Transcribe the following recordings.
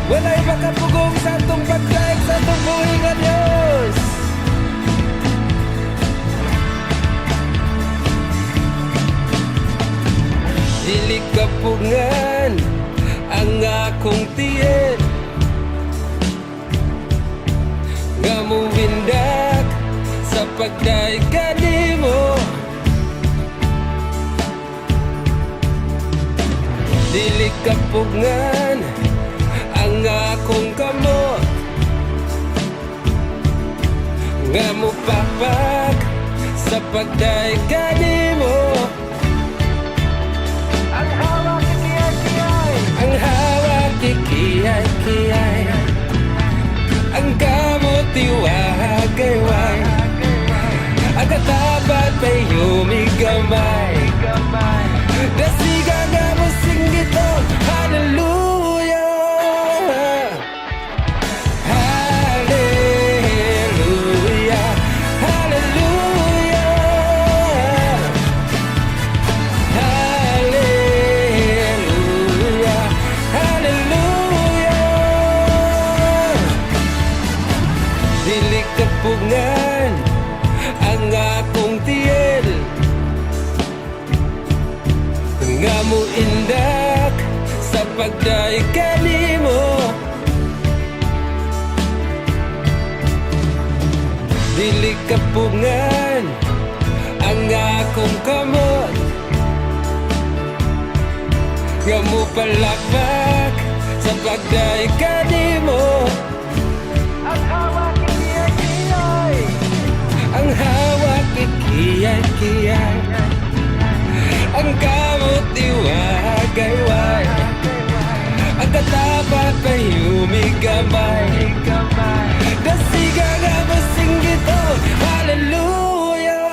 Walay makapugong sa atong pagkaig sa atong buhay nga Diyos. Dili kapungan ang akong tiyan, nga muwindak sa pagdaig kanimo. Dili kapungan ang akong kamot, nga mupapak sa pagdaig kanimo. Ang hawak kikiyay-kiyay, ang hawak kikiyay-kiyay, ang kamot iwagayway, ang katapat may humigamay. Dasiga nga mo singgito, hallelujah, hallelujah, hallelujah, hallelujah, hallelujah. Dili kapungan ang akong tiyan, nga mo indak sa pagdaig kanimo. Dili kapungan ang akong kamot, nga mo palakpak sa pagdaig kanimo. Ang hawak kikiyay-kiyay, ang hawak kikiyay-kiyay, ang kamot iwagayway, ang katapat ay humigamay. Dasiga nga masinggito, hallelujah,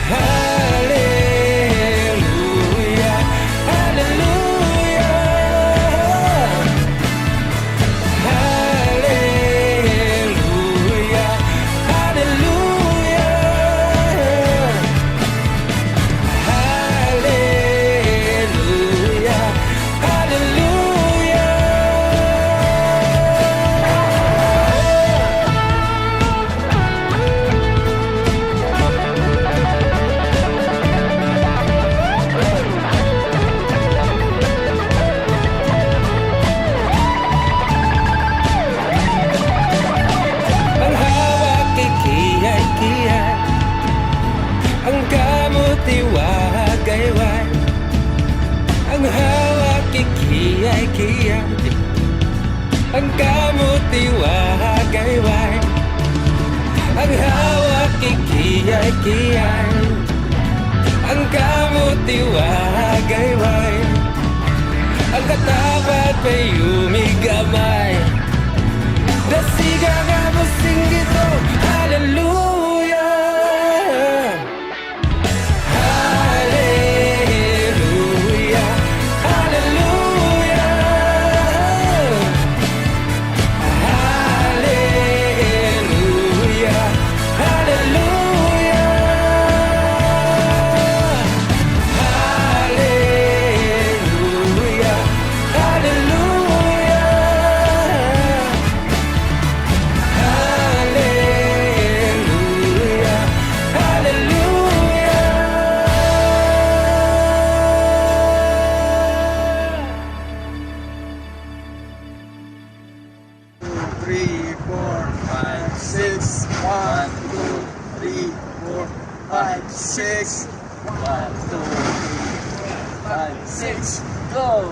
hallelujah, hallelujah, hallelujah, hallelujah, hallelujah, hallelujah. Ang hawak kikiyay-kiyay, ang kamot iwagayway, ang hawak kikiyay-kiyay, ang kamot iwagayway, ang hawak kikiyay-kiyay, ang kamot iwagayway, ang katapat may humigamay. Dasiga nga mo singgito, hallelujah, hallelujah, hallelujah, hallelujah, hallelujah, hallelujah, hallelujah, Three, four, five, six. 1, 2, 3, 4, 5, 6. 1, 2, 3, 4, 5, 6. Go!